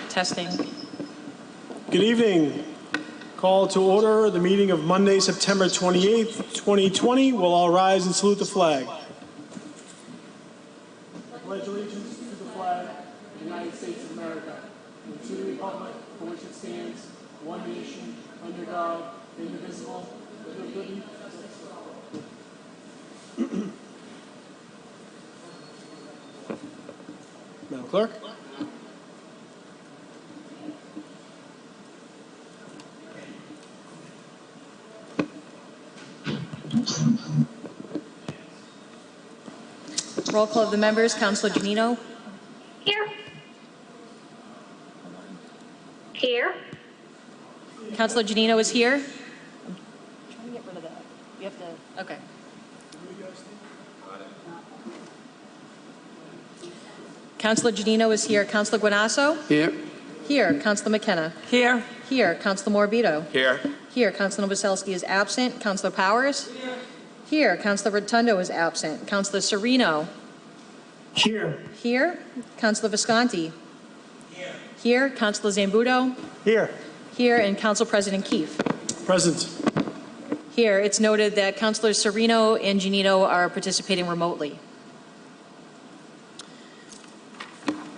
Testing. Good evening. Call to order the meeting of Monday, September 28th, 2020. We'll all rise and salute the flag. I pledge allegiance to the flag of the United States of America and to the republic for which it stands, one nation, under God, indivisible, with liberty and justice for all. Madam Clerk. Roll call of the members. Councilor Janino. Here. Here. Councilor Janino is here. I'm trying to get rid of that. You have to, okay. Councilor Janino is here. Councilor Guanasso? Here. Here. Councilor McKenna? Here. Here. Councilor Morbido? Here. Here. Councilor Novoselsky is absent. Councilor Powers? Here. Councilor Rotundo is absent. Councilor Sereno? Here. Here. Councilor Visconti? Here. Here. Councilor Zambuto? Here. Here. And Council President Keefe? Present. Here. It's noted that Councilors Sereno and Janino are participating remotely.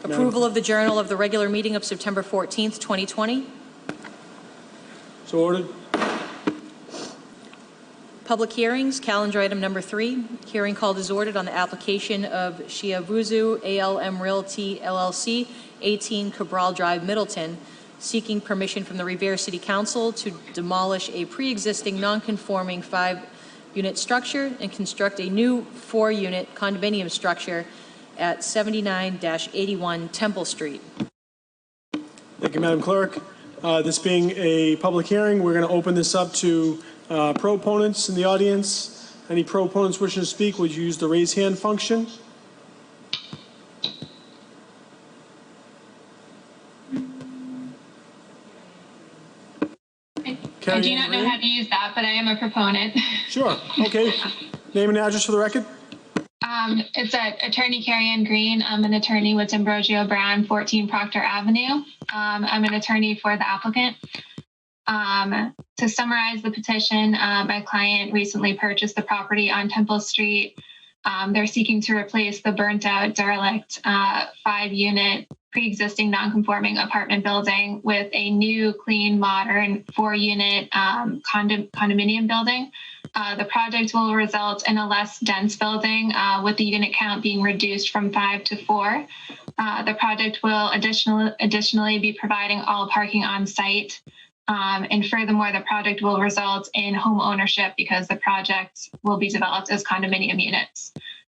Approval of the journal of the regular meeting of September 14th, 2020. So ordered. Public hearings, calendar item number 3. Hearing called is ordered on the application of Shiavuzu ALM Realty LLC, 18 Cabral Drive, Middleton, seeking permission from the Revere City Council to demolish a pre-existing non-conforming 5-unit structure and construct a new 4-unit condominium structure at 79-81 Temple Street. Thank you, Madam Clerk. This being a public hearing, we're going to open this up to proponents in the audience. Any proponents wishing to speak, would you use the raise hand function? I do not know how to use that, but I am a proponent. Sure. Okay. Name and address for the record. It's Attorney Carrie Ann Green. I'm an attorney with Ambrosio Brown, 14 Proctor Avenue. I'm an attorney for the applicant. To summarize the petition, my client recently purchased the property on Temple Street. They're seeking to replace the burnt out, derelict 5-unit pre-existing non-conforming apartment building with a new, clean, modern 4-unit condominium building. The project will result in a less dense building with the unit count being reduced from 5 to 4. The project will additionally be providing all parking on site. And furthermore, the project will result in home ownership because the project will be developed as condominium units.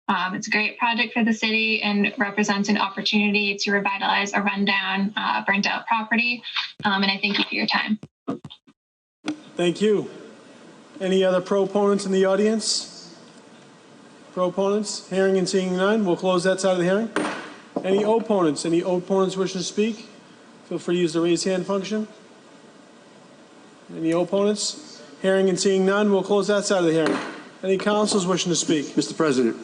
It's a great project for the city and represents an opportunity to revitalize a rundown, burnt out property. And I thank you for your time. Thank you. Any other proponents in the audience? Proponents? Hearing and seeing none, we'll close that side of the hearing. Any opponents? Any opponents wishing to speak? Feel free to use the raise hand function. Any opponents? Hearing and seeing none, we'll close that side of the hearing. Any councilors wishing to speak? Mr. President.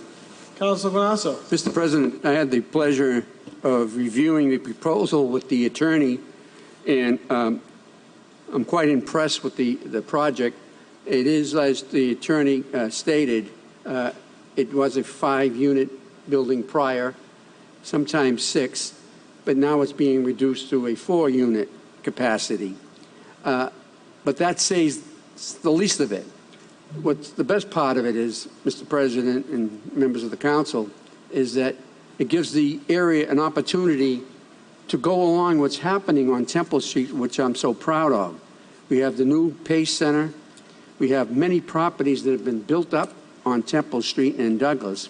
Councilor Guanasso. Mr. President, I had the pleasure of reviewing the proposal with the attorney, and I'm quite impressed with the project. It is, as the attorney stated, it was a 5-unit building prior, sometimes 6, but now it's being reduced to a 4-unit capacity. But that says the least of it. What's the best part of it is, Mr. President and members of the council, is that it gives the area an opportunity to go along what's happening on Temple Street, which I'm so proud of. We have the new Pace Center. We have many properties that have been built up on Temple Street and Douglas,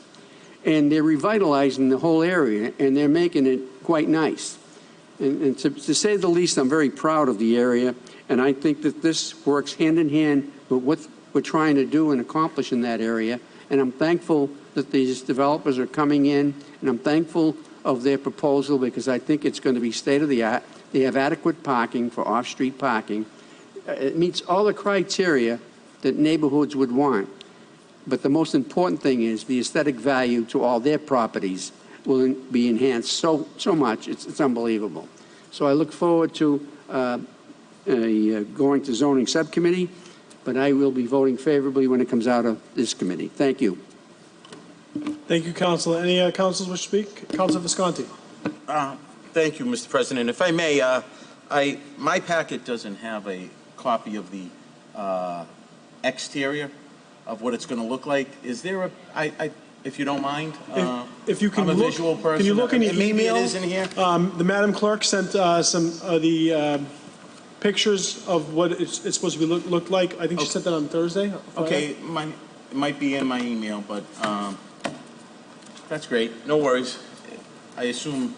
and they're revitalizing the whole area, and they're making it quite nice. And to say the least, I'm very proud of the area, and I think that this works hand in hand with what we're trying to do and accomplish in that area. And I'm thankful that these developers are coming in, and I'm thankful of their proposal because I think it's going to be state of the art. They have adequate parking for off-street parking. It meets all the criteria that neighborhoods would want. But the most important thing is the aesthetic value to all their properties will be enhanced so much, it's unbelievable. So I look forward to going to zoning subcommittee, but I will be voting favorably when it comes out of this committee. Thank you. Thank you, Councilor. Any councilors wish to speak? Councilor Visconti. Thank you, Mr. President. If I may, my packet doesn't have a copy of the exterior of what it's going to look like. Is there if you don't mind? If you can I'm a look, visual person. can you look in your Maybe email? it is in here. The Madam Clerk sent some of the pictures of what it's supposed to be look like. I think she sent that on Thursday. or Friday. Okay, it might be in my email, but that's great. No worries. I assume.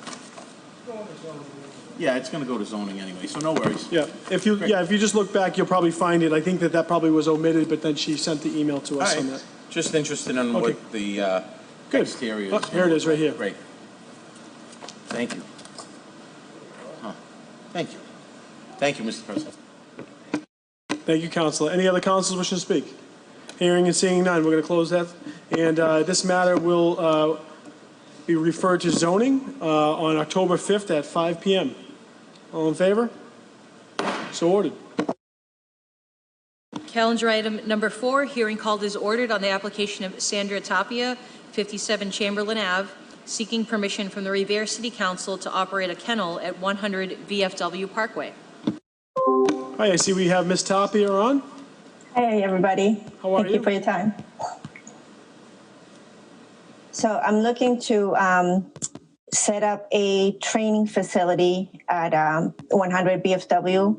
Yeah, it's going to go to zoning anyway, so no worries. Yeah, if you just look back, you'll probably find it. I think that probably was omitted, but then she sent the email to All us on right. that. Just interested in Okay. what the Good. exterior is. Oh, here it is, right here. Great. Thank you. Thank you. Thank you, Mr. President. Thank you, Councilor. Any other councilors wishing to speak? Hearing and seeing none, we're going to close that. And this matter will be referred to zoning on October 5th at 5 p.m. All in favor? So ordered. Calendar item number 4, hearing called is ordered on the application of Sandra Tapia, 57 Chamberlain Ave, seeking permission from the Revere City Council to operate a kennel at 100 VFW Parkway. Hi, I see we have Ms. Tapia on. Hey, everybody. How are Thank you for your time. So I'm looking to set up a training facility at 100 BFW.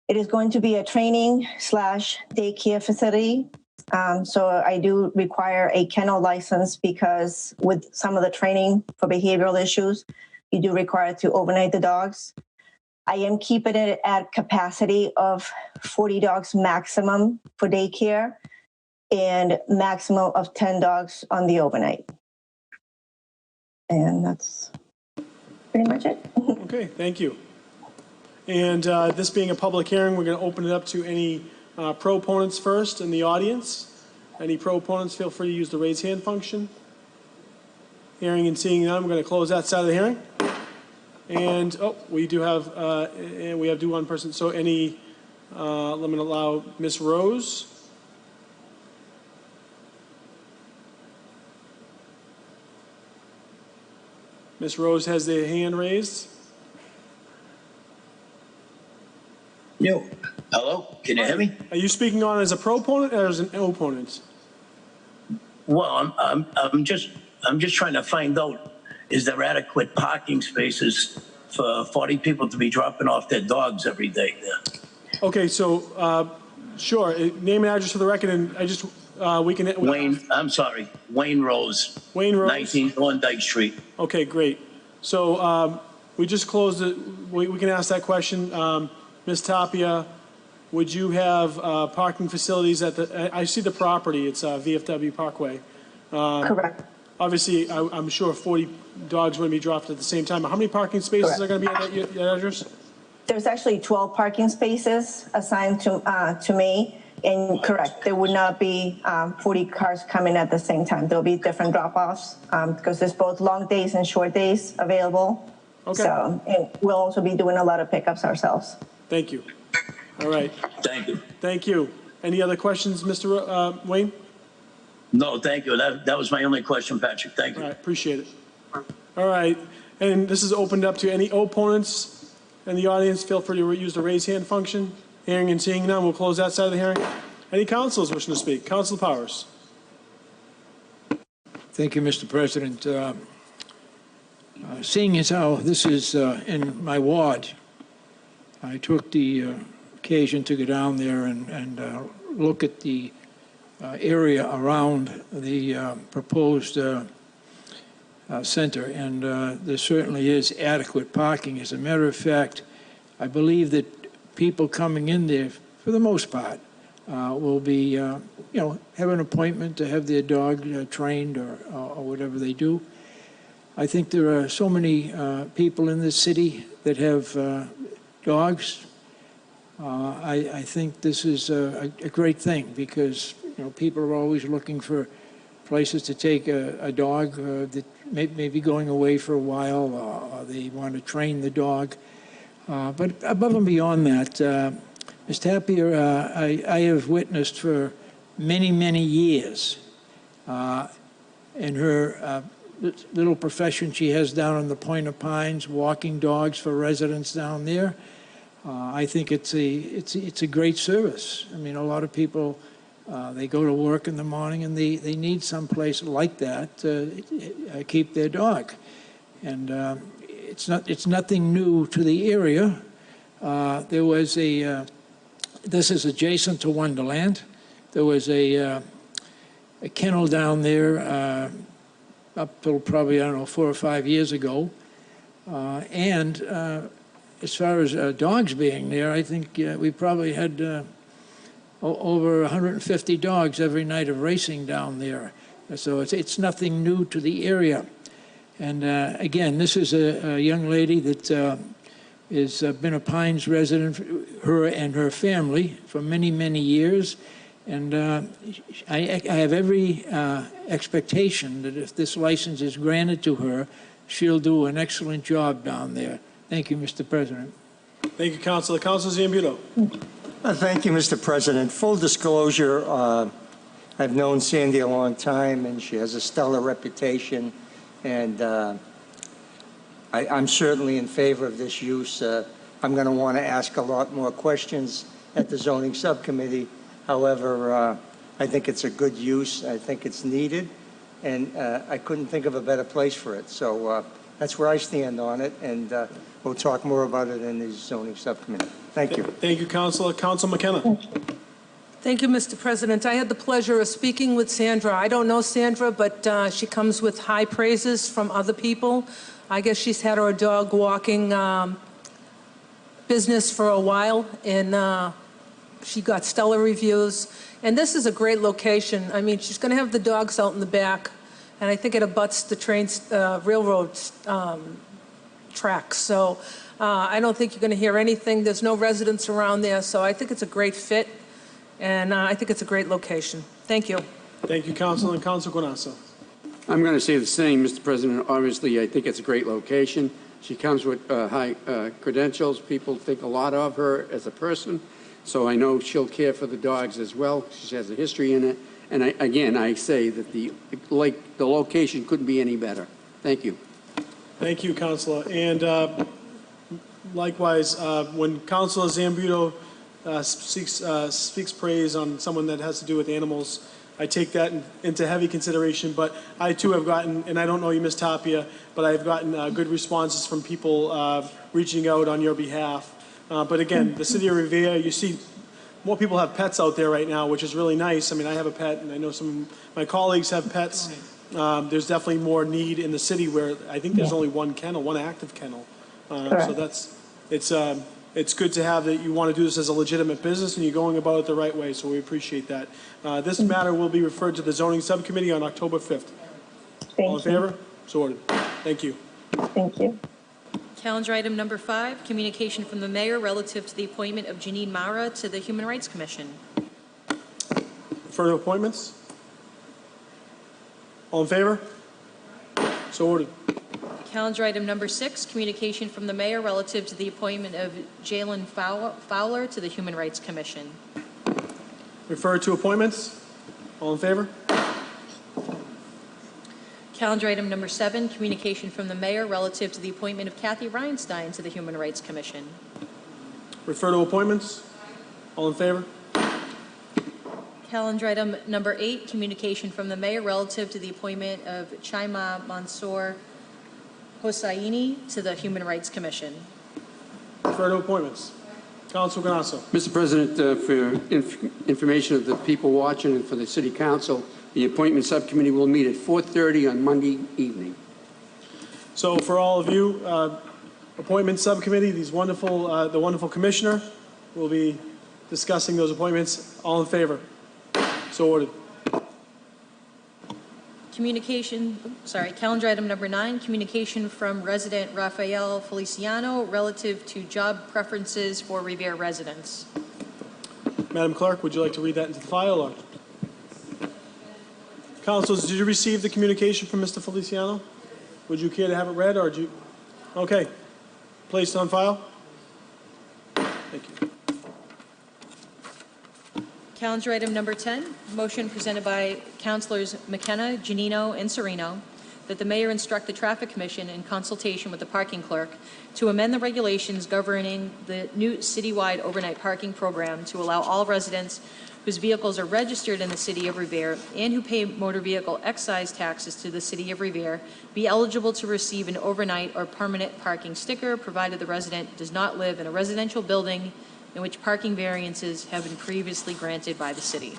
It is going to be a training/daycare facility. So I do require a kennel license because with some of the training for behavioral issues, you do require to overnight the dogs. I am keeping it at capacity of 40 dogs maximum for daycare and maximum of 10 dogs on the overnight. And that's pretty much it. Okay, thank you. And this being a public hearing, we're going to open it up to any proponents first in the audience. Any proponents, feel free to use the raise hand function. Hearing and seeing none, we're going to close that side of the hearing. And, we do have one person. So any, let me allow Ms. Rose. Ms. Rose has the hand raised. Yo, hello, can you hear me? Are you speaking on as a proponent or as an opponent? Well, I'm just trying to find out, is there adequate parking spaces for 40 people to be dropping off their dogs every day there? Okay, so, sure, name and address for the record, and I just, we can. Wayne Rose. Wayne Rose. 19 Thorndike Street. Okay, great. So, we just closed it, we can ask that question. Ms. Tapia, would you have parking facilities at I see the property, it's VFW Parkway. Correct. Obviously, I'm sure 40 dogs would be dropped at the same time. How many parking spaces are going to be at that address? There's actually 12 parking spaces assigned to me. And correct, there would not be 40 cars coming at the same time. There'll be different drop-offs because there's both long days and short days available. Okay. So, and we'll also be doing a lot of pickups ourselves. Thank you. All right. Thank you. Thank you. Any other questions, Mr. Wayne? No, thank you. That was my only question, Patrick. Thank you. All right, appreciate it. All right, and this is opened up to any opponents in the audience. Feel free to use the raise hand function. Hearing and seeing none, we'll close that side of the hearing. Any councilors wishing to speak? Council Powers. Thank you, Mr. President. Seeing as how this is in my ward, I took the occasion to go down there and look at the area around the proposed center, and there certainly is adequate parking. As a matter of fact, I believe that people coming in there, for the most part, will be, have an appointment to have their dog trained or whatever they do. I think there are so many people in this city that have dogs. I think this is a great thing because people are always looking for places to take a dog that maybe going away for a while, or they want to train the dog. But above and beyond that, Ms. Tapia, I have witnessed for many, many years in her little profession she has down in the Point of Pines, walking dogs for residents down there. I think it's a great service. I mean, a lot of people, they go to work in the morning and they need some place like that to keep their dog. And it's nothing new to the area. There was this is adjacent to Wonderland. There was a kennel down there up till probably, I don't know, 4 or 5 years ago. As far as dogs being there, I think we probably had over 150 dogs every night of racing down there. So it's nothing new to the area. And again, this is a young lady that has been a Pines resident, her and her family, for many, many years. And I have every expectation that if this license is granted to her, she'll do an excellent job down there. Thank you, Mr. President. Thank you, Councilor. Councilor Zambudo. Thank you, Mr. President. Full disclosure, I've known Sandy a long time, and she has a stellar reputation. And I'm certainly in favor of this use. I'm going to want to ask a lot more questions at the zoning subcommittee. However, I think it's a good use. I think it's needed, and I couldn't think of a better place for it. So that's where I stand on it, and we'll talk more about it in the zoning subcommittee. Thank you. Thank you, Councilor. Councilor McKenna. Thank you, Mr. President. I had the pleasure of speaking with Sandra. I don't know Sandra, but she comes with high praises from other people. I guess she's had her dog walking business for a while, and she got stellar reviews. And this is a great location. I mean, she's going to have the dogs out in the back, and I think it abuts the railroad tracks. So I don't think you're going to hear anything. There's no residents around there, so I think it's a great fit, and I think it's a great location. Thank you. Thank you, Councilor. And Councilor Guanasso. I'm going to say the same, Mr. President. Obviously, I think it's a great location. She comes with high credentials. People think a lot of her as a person. So I know she'll care for the dogs as well. She has a history in it. And I say that the location couldn't be any better. Thank you. Thank you, Councilor. And likewise, when Councilor Zambudo speaks praise on someone that has to do with animals, I take that into heavy consideration. But I, too, have gotten, and I don't know you, Ms. Tapia, but I've gotten good responses from people reaching out on your behalf. But again, the city of Revere, you see more people have pets out there right now, which is really nice. I mean, I have a pet, and I know some of my colleagues have pets. There's definitely more need in the city where I think there's only one kennel, one active kennel. So it's good to have that you want to do this as a legitimate business and you're going about it the right way. So we appreciate that. This matter will be referred to the zoning subcommittee on October 5th. All in favor? So ordered. Thank you. Thank you. Calendar item number 5, communication from the mayor relative to the appointment of Janine Mara to the Human Rights Commission. Further appointments? All in favor? So ordered. Calendar item number 6, communication from the mayor relative to the appointment of Jalen Fowler to the Human Rights Commission. Refer to appointments? All in favor? Calendar item number 7, communication from the mayor relative to the appointment of Kathy Reinstein to the Human Rights Commission. Refer to appointments? All in favor? Calendar item number 8, communication from the mayor relative to the appointment of Chaima Mansour Hosseini to the Human Rights Commission. Refer to appointments. Councilor Ganasso. Mr. President, for information of the people watching and for the City Council, the appointment subcommittee will meet at 4:30 on Monday evening. So for all of you, appointment subcommittee, the wonderful commissioner will be discussing those appointments. All in favor? So ordered. Calendar item number 9, communication from resident Rafael Feliciano relative to job preferences for Revere residents. Madam Clerk, would you like to read that into the file? Or? Councilors, did you receive the communication from Mr. Feliciano? Would you care to have it read, or do you? Okay. Placed on file? Thank you. Calendar item number 10, motion presented by Councilors McKenna, Janino, and Sereno, that the mayor instruct the Traffic Commission in consultation with the parking clerk to amend the regulations governing the new citywide overnight parking program to allow all residents whose vehicles are registered in the city of Revere and who pay motor vehicle excise taxes to the city of Revere be eligible to receive an overnight or permanent parking sticker, provided the resident does not live in a residential building in which parking variances have been previously granted by the city.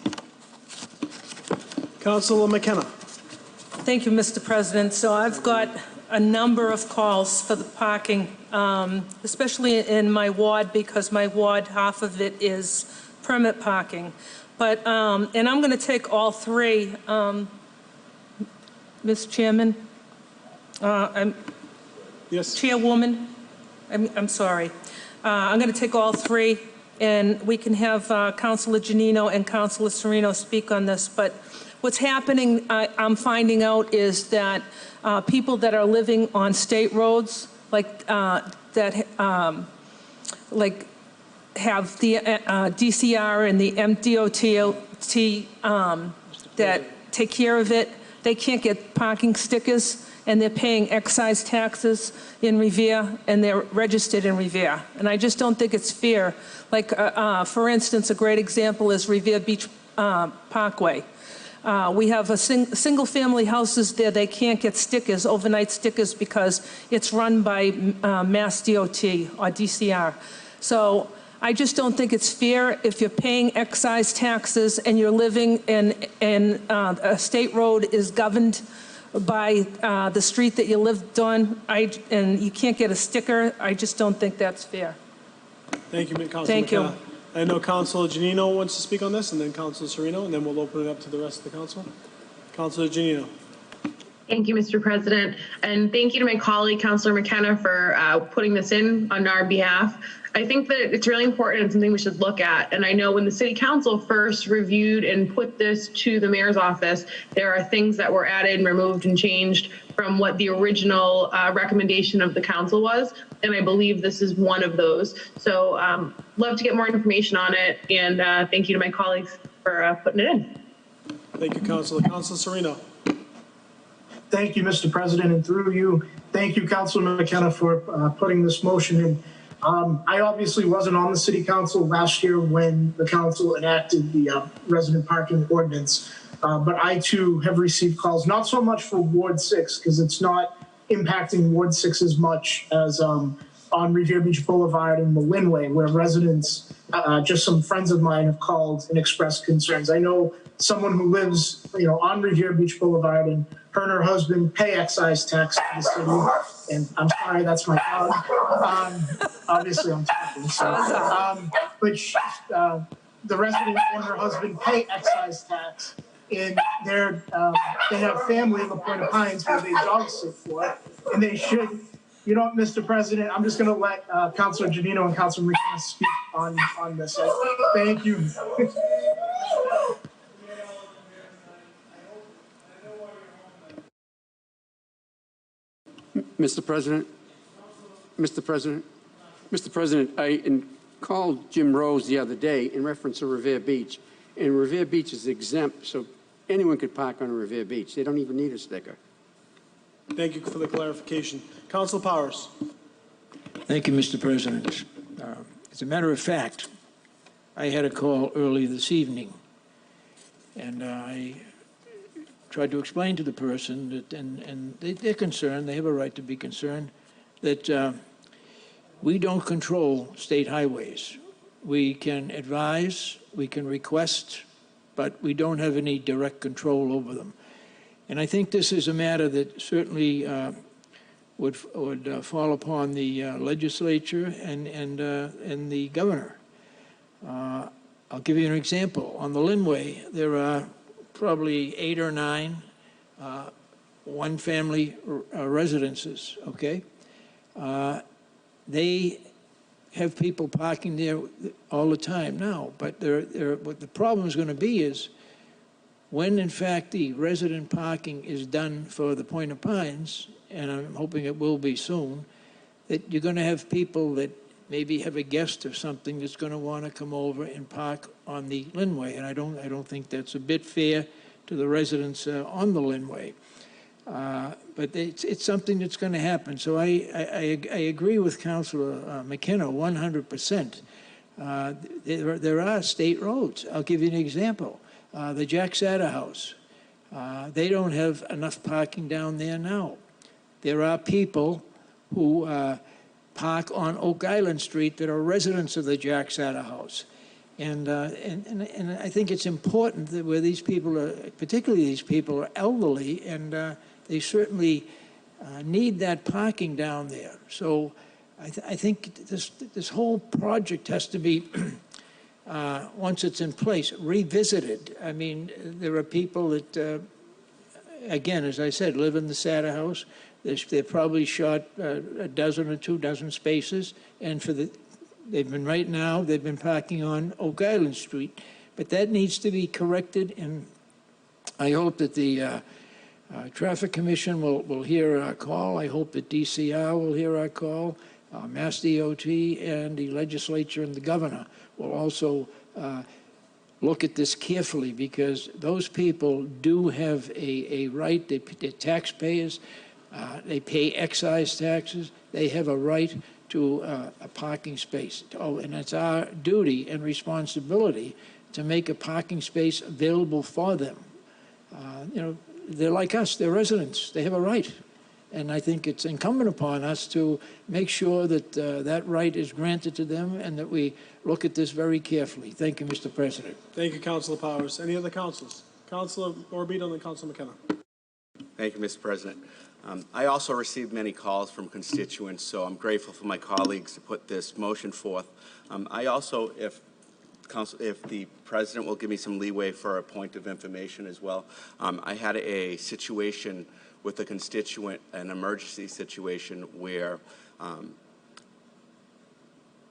Councilor McKenna. Thank you, Mr. President. So I've got a number of calls for the parking, especially in my ward, because my ward, half of it is permit parking. But, and I'm going to take all three. Ms. Chairman, Yes. Chairwoman, I'm sorry. I'm going to take all three, and we can have Councilor Janino and Councilor Sereno speak on this. But what's happening, I'm finding out, is that people that are living on state roads, like like have the DCR and the MDOT that take care of it, they can't get parking stickers, and they're paying excise taxes in Revere, and they're registered in Revere. And I just don't think it's fair. Like, for instance, a great example is Revere Beach Parkway. We have a single-family houses there. They can't get stickers, overnight stickers, because it's run by Mass DOT or DCR. So I just don't think it's fair if you're paying excise taxes and you're living in a state road is governed by the street that you lived on, and you can't get a sticker. I just don't think that's fair. Thank you, Councilor Thank you. McKenna. I know Councilor Janino wants to speak on this, and then Councilor Sereno, and then we'll open it up to the rest of the council. Councilor Janino. Thank you, Mr. President. And thank you to my colleague, Councilor McKenna, for putting this in on our behalf. I think that it's really important and something we should look at. And I know when the City Council first reviewed and put this to the mayor's office, there are things that were added and removed and changed from what the original recommendation of the council was. And I believe this is one of those. So love to get more information on it. And thank you to my colleagues for putting it in. Thank you, Councilor. Councilor Sereno. Thank you, Mr. President, and through you, thank you, Councilor McKenna, for putting this motion in. I obviously wasn't on the City Council last year when the council enacted the resident parking ordinance, but I too have received calls, not so much for Ward 6, because it's not impacting Ward 6 as much as on Revere Beach Boulevard and Malinway, where residents, just some friends of mine, have called and expressed concerns. I know someone who lives, on Revere Beach Boulevard, and her and her husband pay excise tax to the city. And I'm sorry, that's my dog. Obviously, I'm talking. So, but the resident and her husband pay excise tax, and they have family in the Point of Pines where they dog sit for, and they should. You know what, Mr. President, I'm just going to let Councilor Janino and Councilor McKenna speak on this. Thank you. Mr. President, I called Jim Rose the other day in reference to Revere Beach, and Revere Beach is exempt, so anyone could park on Revere Beach. They don't even need a sticker. Thank you for the clarification. Councilor Powers. Thank you, Mr. President. As a matter of fact, I had a call early this evening, and I tried to explain to the person that, and they're concerned, they have a right to be concerned, that we don't control state highways. We can advise, we can request, but we don't have any direct control over them. And I think this is a matter that certainly would fall upon the legislature and the governor. I'll give you an example. On the Linway, there are probably 8 or 9 one-family residences, okay? They have people parking there all the time now, but what the problem is going to be is when, in fact, the resident parking is done for the Point of Pines and I'm hoping it will be soon, that you're going to have people that maybe have a guest or something that's going to want to come over and park on the Linway, and I don't think that's a bit fair to the residents on the Linway. But it's something that's going to happen. So I agree with Councilor McKenna 100%. There are state roads. I'll give you an example. The Jack Satter House. They don't have enough parking down there now. There are people who park on Oak Island Street that are residents of the Jack Satter House. And I think it's important that where these people are, particularly these people are elderly, and they certainly need that parking down there. So I think this whole project has to be, once it's in place, revisited. I mean, there are people that, again, as I said, live in the Satter House. They've probably shot a dozen or 2 dozen spaces, and they've been parking on Oak Island Street. But that needs to be corrected, and I hope that the Traffic Commission will hear our call. I hope that DCR will hear our call. Mass DOT and the legislature and the governor will also look at this carefully, because those people do have a right. They're taxpayers. They pay excise taxes. They have a right to a parking space. And it's our duty and responsibility to make a parking space available for them. They're like us. They're residents. They have a right. And I think it's incumbent upon us to make sure that that right is granted to them, and that we look at this very carefully. Thank you, Mr. President. Thank you, Councilor Powers. Any other councilors? Councilor Orbito and Councilor McKenna. Thank you, Mr. President. I also received many calls from constituents, so I'm grateful for my colleagues to put this motion forth. I also, if the President will give me some leeway for a point of information as well, I had a situation with a constituent, an emergency situation, where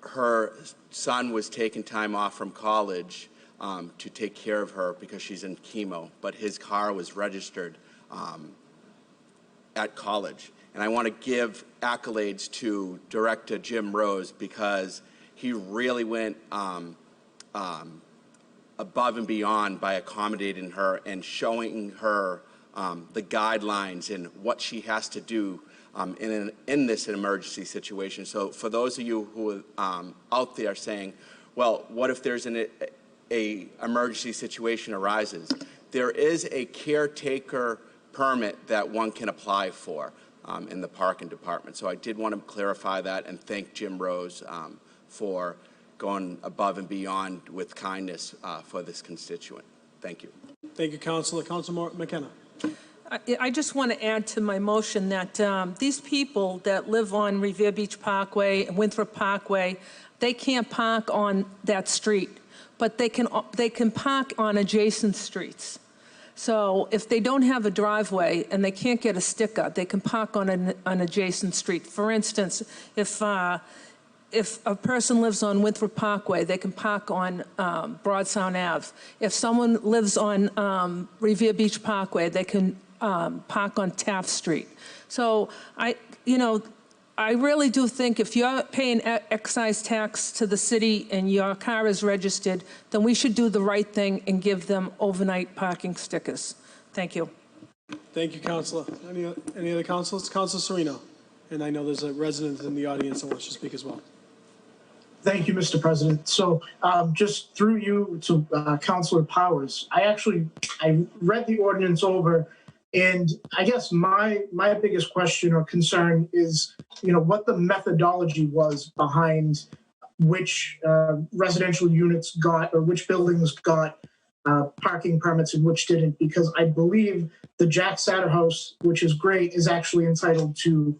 her son was taking time off from college to take care of her because she's in chemo, but his car was registered at college. And I want to give accolades to Director Jim Rose, because he really went above and beyond by accommodating her and showing her the guidelines and what she has to do in this emergency situation. So for those of you who are out there saying, well, what if there's an emergency situation arises? There is a caretaker permit that one can apply for in the parking department. So I did want to clarify that and thank Jim Rose for going above and beyond with kindness for this constituent. Thank you. Thank you, Councilor. Councilor McKenna. I just want to add to my motion that these people that live on Revere Beach Parkway and Winthrop Parkway, they can't park on that street, but they can park on adjacent streets. So if they don't have a driveway and they can't get a sticker, they can park on an adjacent street. For instance, if a person lives on Winthrop Parkway, they can park on Broad Sound Ave. If someone lives on Revere Beach Parkway, they can park on Taft Street. So I really do think if you're paying excise tax to the city and your car is registered, then we should do the right thing and give them overnight parking stickers. Thank you. Thank you, Councilor. Any other councilors? Councilor Serino. And I know there's a resident in the audience that wants to speak as well. Thank you, Mr. President. So just through you to Councilor Powers, I read the ordinance over, and I guess my biggest question or concern is, what the methodology was behind which residential units got, or which buildings got parking permits and which didn't, because I believe the Jack Satter House, which is great, is actually entitled to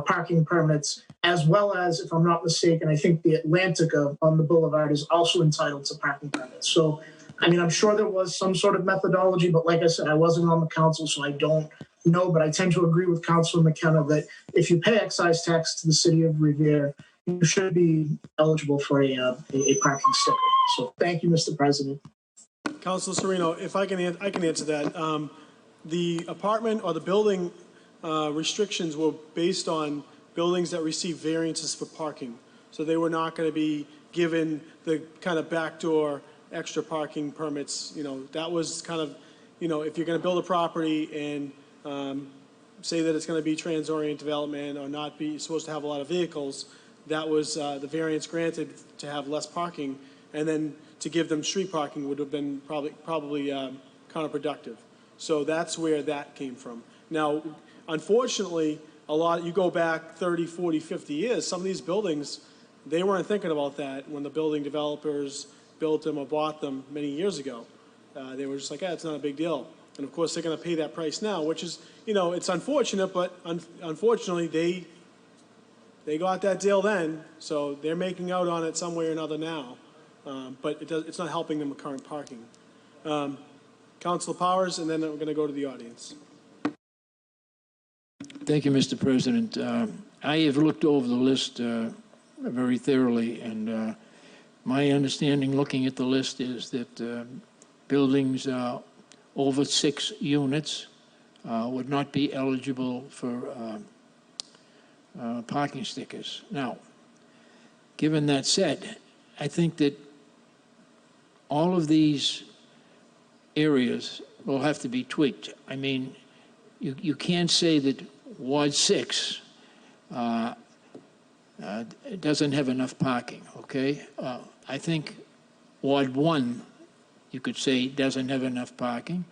parking permits, as well as, if I'm not mistaken, I think the Atlantica on the boulevard is also entitled to parking permits. So, I'm sure there was some sort of methodology, but like I said, I wasn't on the council, so I don't know. But I tend to agree with Councilor McKenna that if you pay excise tax to the city of Revere, you should be eligible for a parking sticker. So thank you, Mr. President. Councilor Serino, if I can answer that. The apartment or the building restrictions were based on buildings that received variances for parking. So they were not going to be given the kind of backdoor extra parking permits. You know, that was kind of, you know, if you're going to build a property and say that it's going to be trans-orient development or not be supposed to have a lot of vehicles, that was the variance granted to have less parking, and then to give them street parking would have been probably counterproductive. So that's where that came from. Now, unfortunately, you go back 30, 40, 50 years, some of these buildings, they weren't thinking about that when the building developers built them or bought them many years ago. They were just like, it's not a big deal. And of course, they're going to pay that price now, which is, you know, it's unfortunate, but unfortunately, they got that deal then, so they're making out on it some way or another now. But it's not helping them with current parking. Councilor Powers, and then we're going to go to the audience. Thank you, Mr. President. I have looked over the list very thoroughly, and my understanding looking at the list is that buildings over 6 units would not be eligible for parking stickers. Now, given that said, I think that all of these areas will have to be tweaked. I mean, you can't say that Ward 6 doesn't have enough parking, okay? I think Ward 1, you could say, doesn't have enough parking.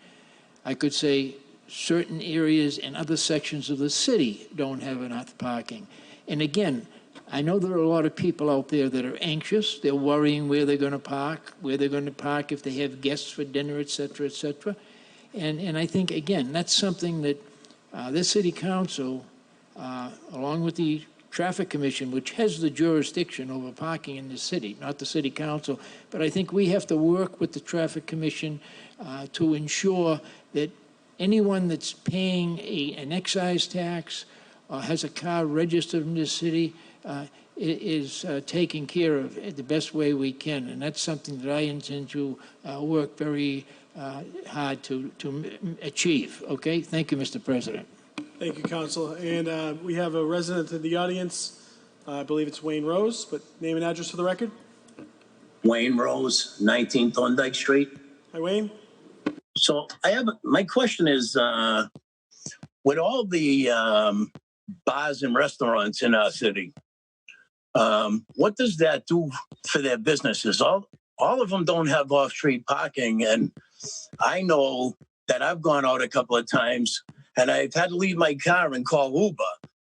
I could say certain areas and other sections of the city don't have enough parking. And again, I know there are a lot of people out there that are anxious. They're worrying where they're going to park, if they have guests for dinner, et cetera, et cetera. And I think, again, that's something that this city council, along with the Traffic Commission, which has the jurisdiction over parking in the city, not the city council, but I think we have to work with the Traffic Commission to ensure that anyone that's paying an excise tax or has a car registered in the city is taken care of the best way we can. And that's something that I intend to work very hard to achieve. Okay? Thank you, Mr. President. Thank you, Council. And we have a resident in the audience. I believe it's Wayne Rose, but name and address for the record. Wayne Rose, 19 Thorndike Street. Hi, Wayne. So my question is, with all the bars and restaurants in our city, what does that do for their businesses? All of them don't have off-street parking, and I know that I've gone out a couple of times and I've had to leave my car and call Uber.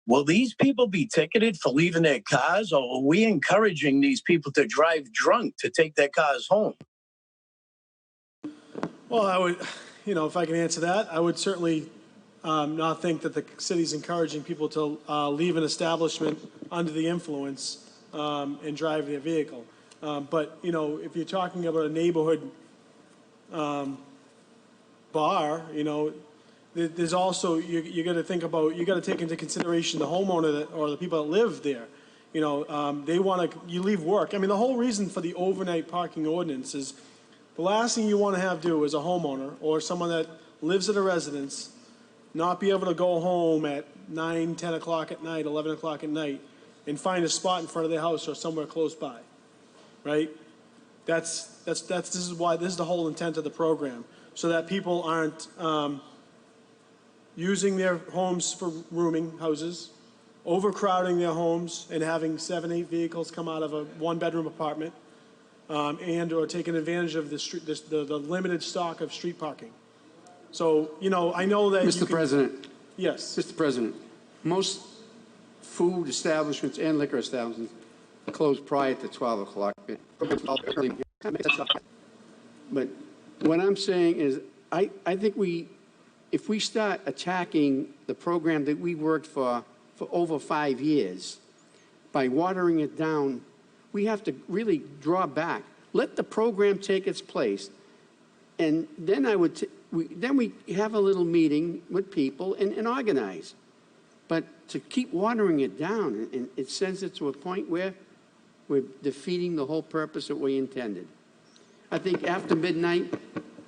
Will these people be ticketed for leaving their cars, or are we encouraging these people to drive drunk to take their cars home? Well, I would, you know, if I can answer that, I would certainly not think that the city's encouraging people to leave an establishment under the influence and drive their vehicle. But, you know, if you're talking about a neighborhood bar, you know, there's also, you got to think about, you got to take into consideration the homeowner or the people that live there. You know, they want to, you leave work. I mean, the whole reason for the overnight parking ordinance is the last thing you want to have do as a homeowner or someone that lives at a residence not be able to go home at 9, 10 o'clock at night, 11 o'clock at night, and find a spot in front of their house or somewhere close by, right? This is the whole intent of the program, so that people aren't using their homes for rooming houses, overcrowding their homes and having 7, 8 vehicles come out of a 1-bedroom apartment, and or taking advantage of the limited stock of street parking. So, you know, I know that Mr. President. Yes. Mr. President, most food establishments and liquor establishments close prior to 12 o'clock. But what I'm saying is, I think if we start attacking the program that we worked for over 5 years, by watering it down, we have to really draw back. Let the program take its place. And then we have a little meeting with people and organize. But to keep watering it down, and it sends it to a point where we're defeating the whole purpose that we intended. I think after midnight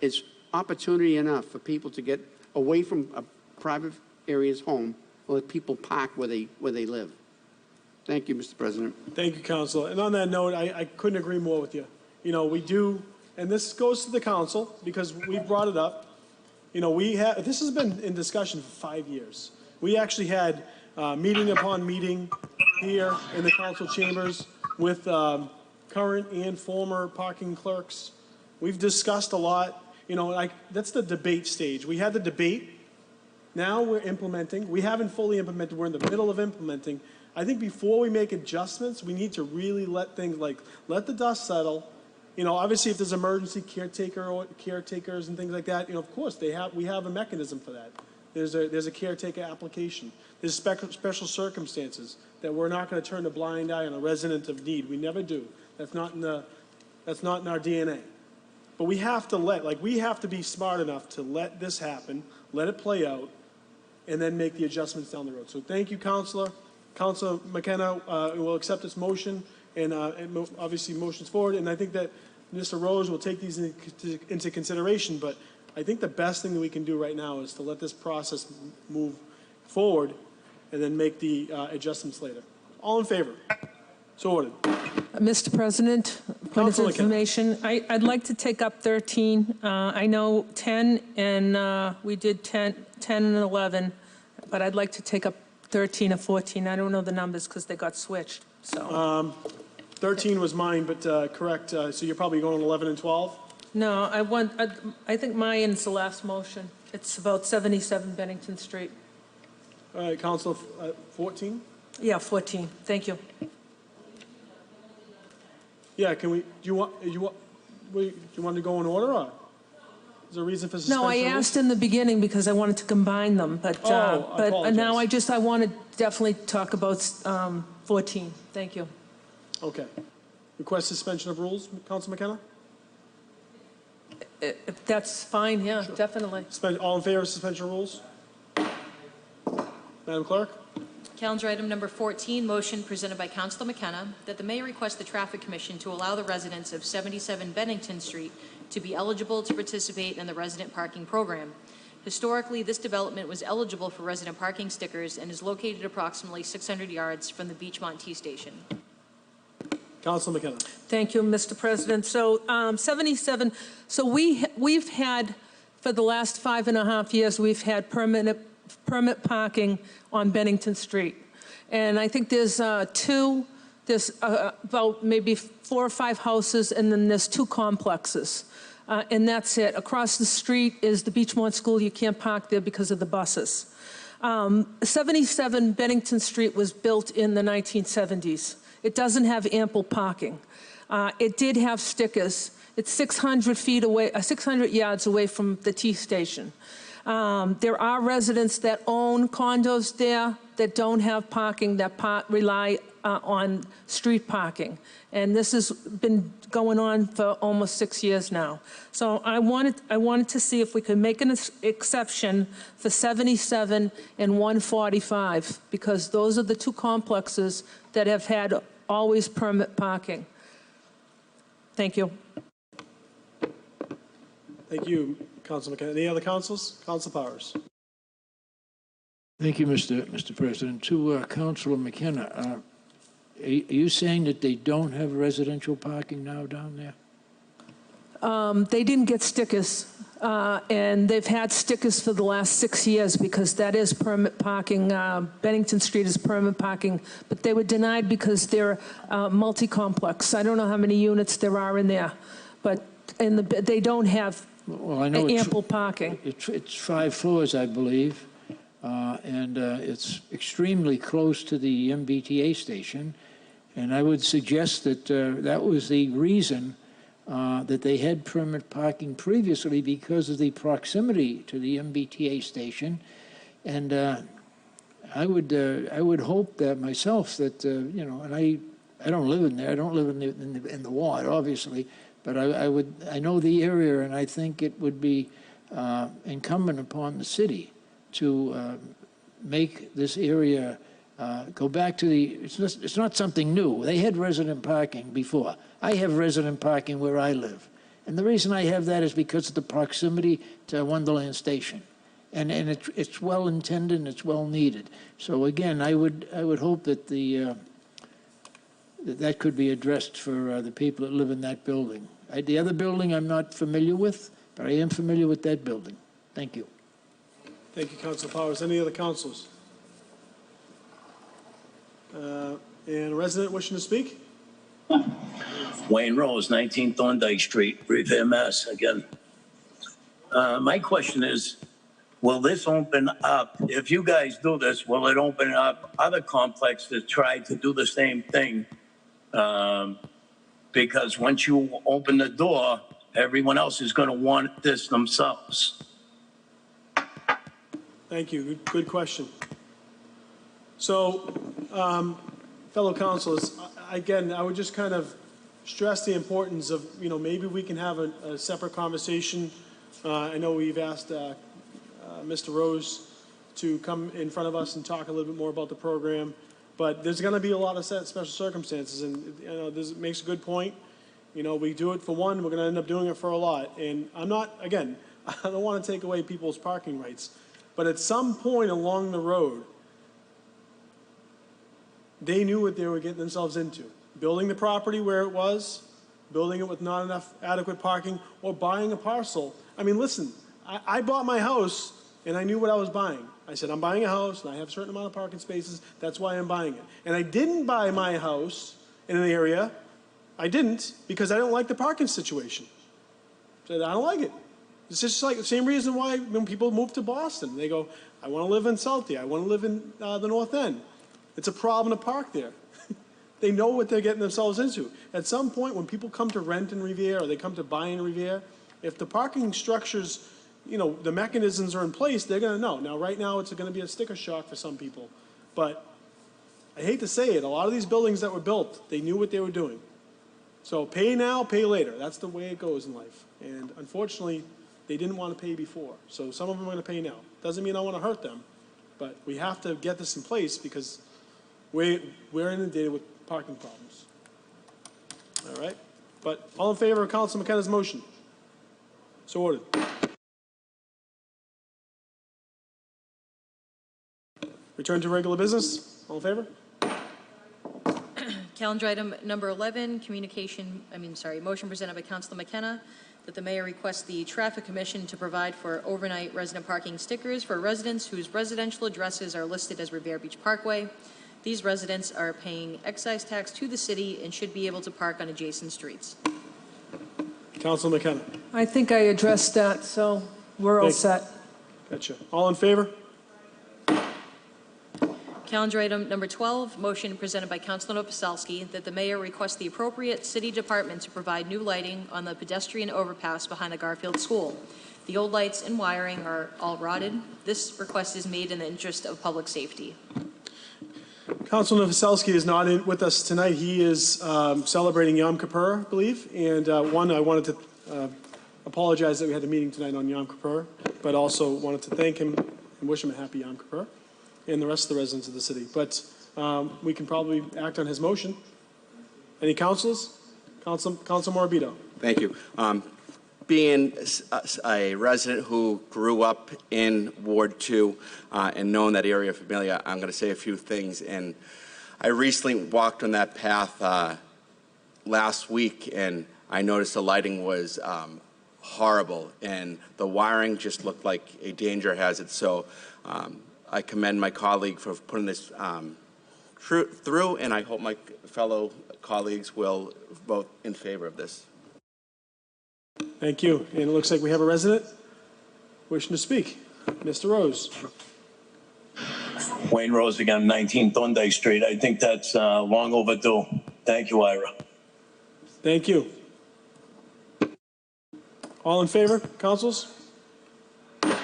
is opportunity enough for people to get away from a private areas home, or let people park where they live. Thank you, Mr. President. Thank you, Councilor. And on that note, I couldn't agree more with you. You know, we do, and this goes to the council because we brought it up. You know, this has been in discussion for 5 years. We actually had meeting upon meeting here in the council chambers with current and former parking clerks. We've discussed a lot. You know, like that's the debate stage. We had the debate. Now we're implementing. We haven't fully implemented. We're in the middle of implementing. I think before we make adjustments, we need to really let things let the dust settle. You know, obviously, if there's emergency caretakers and things like that, you know, of course, we have a mechanism for that. There's a caretaker application. There's special circumstances that we're not going to turn a blind eye on a resident of need. We never do. That's not in our DNA. But we have to we have to be smart enough to let this happen, let it play out, and then make the adjustments down the road. So thank you, Councilor. Councilor McKenna will accept this motion and obviously motions forward. And I think that Mr. Rose will take these into consideration. But I think the best thing that we can do right now is to let this process move forward and then make the adjustments later. All in favor? So ordered. Mr. President, point of information, I'd like to take up 13. I know 10 and we did 10 and 11, but I'd like to take up 13 or 14. I don't know the numbers because they got switched. So 13 was mine, but correct. So you're probably going on 11 and 12? no, I think mine's the last motion. It's about 77 Bennington Street. All right, Councilor, 14? Yeah, 14. Thank you. Yeah, can we, do you want to go in order, or is there a reason for suspension? No, I asked in the beginning because I wanted to combine them, but now I want to definitely talk about 14. Thank you. Okay. Request suspension of rules, Councilor McKenna? If that's fine, yeah, definitely. All in favor of suspension of rules? Madam Clerk? Calendar item number 14, motion presented by Councilor McKenna that the mayor request the Traffic Commission to allow the residents of 77 Bennington Street to be eligible to participate in the resident parking program. Historically, this development was eligible for resident parking stickers and is located approximately 600 yards from the Beachmont T Station. Councilor McKenna. Thank you, Mr. President. So 77, so we've had, for the last 5.5 years, we've had permit parking on Bennington Street. And I think there's about maybe 4 or 5 houses, and then there's 2 complexes. And that's it. Across the street is the Beachmont School. You can't park there because of the buses. 77 Bennington Street was built in the 1970s. It doesn't have ample parking. It did have stickers. It's 600 feet away, 600 yards away from the T station. There are residents that own condos there that don't have parking, that rely on street parking. And this has been going on for almost 6 years now. So I wanted to see if we could make an exception for 77 and 145, because those are the 2 complexes that have had always permit parking. Thank you. Thank you, Councilor McKenna. Any other councils? Councilor Powers. Thank you, Mr. President. To Councilor McKenna, are you saying that they don't have residential parking now down there? They didn't get stickers, and they've had stickers for the last 6 years because that is permit parking. Bennington Street is permit parking, but they were denied because they're multi-complex. I don't know how many units there are in there, but they don't have ample parking. It's 5 floors, I believe, and it's extremely close to the MBTA station. And I would suggest that that was the reason that they had permit parking previously, because of the proximity to the MBTA station. And I would hope that myself that you know, and I don't live in there. I don't live in the ward, obviously, but I know the area, and I think it would be incumbent upon the city to make this area go back to the. It's not something new. They had resident parking before. I have resident parking where I live, and the reason I have that is because of the proximity to Wonderland Station, and it's well intended and it's well needed. So again, I would hope that that could be addressed for the people that live in that building. The other building I'm not familiar with, but I am familiar with that building. Thank you. Thank you, Councilor Powers. Any other councilors? And a resident wishing to speak? Wayne Rose, 19 Thorndike Street, Revere, Mass. Again. My question is, will this open up, if you guys do this, will it open up other complexes to try to do the same thing? Because once you open the door, everyone else is going to want this themselves. Thank you. Good question. So, fellow councilors, again, I would just kind of stress the importance of, maybe we can have a separate conversation. I know we've asked Mr. Rose to come in front of us and talk a little bit more about the program, but there's going to be a lot of special circumstances, and this makes a good point. We do it for one, we're going to end up doing it for a lot. And I don't want to take away people's parking rights, but at some point along the road, they knew what they were getting themselves into. Building the property where it was, building it with not enough adequate parking, or buying a parcel. I mean, listen, I bought my house and I knew what I was buying. I said, I'm buying a house and I have a certain amount of parking spaces, that's why I'm buying it. And I didn't buy my house in an area, I didn't, because I don't like the parking situation. I said, I don't like it. It's just like the same reason why when people move to Boston, they go, I want to live in Southie, I want to live in the North End. It's a problem to park there. They know what they're getting themselves into. At some point, when people come to rent in Revere or they come to buy in Revere, if the parking structures, the mechanisms are in place, they're going to know. Now, right now, it's going to be a sticker shock for some people. But I hate to say it, a lot of these buildings that were built, they knew what they were doing. So pay now, pay later. That's the way it goes in life. And unfortunately, they didn't want to pay before. So some of them are going to pay now. Doesn't mean I want to hurt them, but we have to get this in place because we're inundated with parking problems. All right? But all in favor of Council McKenna's motion? So ordered. Return to regular business. All in favor? Calendar item number 11, motion presented by Councilor McKenna that the mayor request the Traffic Commission to provide for overnight resident parking stickers for residents whose residential addresses are listed as Revere Beach Parkway. These residents are paying excise tax to the city and should be able to park on adjacent streets. Councilor McKenna. I think I addressed that, so we're all set. Gotcha. All in favor? Calendar item number 12, motion presented by Councilor Novoselsky that the mayor request the appropriate city department to provide new lighting on the pedestrian overpass behind the Garfield School. The old lights and wiring are all rotted. This request is made in the interest of public safety. Councilor Novoselsky is not with us tonight. He is celebrating Yom Kippur, I believe. And I wanted to apologize that we had a meeting tonight on Yom Kippur, but also wanted to thank him and wish him a happy Yom Kippur and the rest of the residents of the city. But we can probably act on his motion. Any councilors? Councilor Morabito. Thank you. Being a resident who grew up in Ward 2 and knowing that area familiar, I'm going to say a few things. And I recently walked on that path last week, and I noticed the lighting was horrible, and the wiring just looked like a danger hazard. So I commend my colleague for putting this through, and I hope my fellow colleagues will vote in favor of this. Thank you. And it looks like we have a resident wishing to speak. Mr. Rose. Wayne Rose again, 19 Thorndike Street. I think that's long overdue. Thank you, Ira. Thank you. All in favor, councils?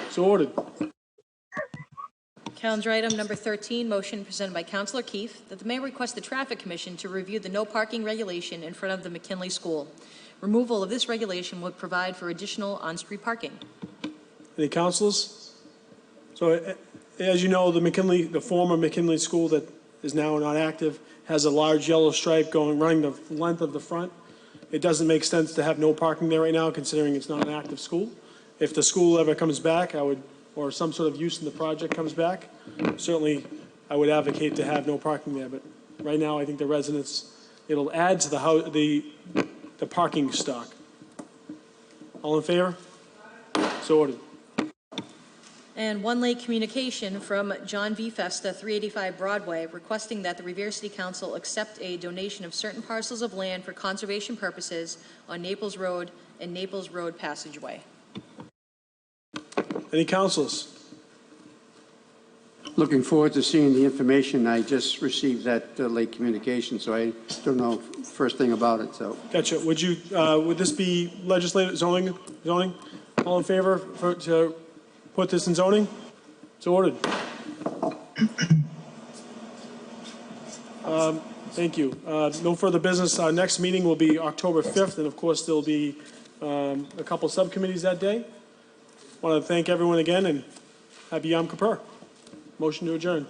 So ordered. Calendar item number 13, motion presented by Councilor Keefe that the mayor request the Traffic Commission to review the no parking regulation in front of the McKinley School. Removal of this regulation would provide for additional on-street parking. Any councilors? So as you know, the former McKinley School that is now not active has a large yellow stripe running the length of the front. It doesn't make sense to have no parking there right now, considering it's not an active school. If the school ever comes back, I would or some sort of use in the project comes back, certainly I would advocate to have no parking there. But right now, I think the residents, it'll add to the parking stock. All in favor? So ordered. And one late communication from John V. Festa, 385 Broadway, requesting that the Revere City Council accept a donation of certain parcels of land for conservation purposes on Naples Road and Naples Road Passageway. Any councilors? Looking forward to seeing the information. I just received that late communication, so I don't know first thing about it, so. Gotcha. Would you, would this be legislative zoning? All in favor to put this in zoning? So ordered. Thank you. No further business. Our next meeting will be October 5th, and of course, there'll be a couple subcommittees that day. Want to thank everyone again, and happy Yom Kippur. Motion to adjourn.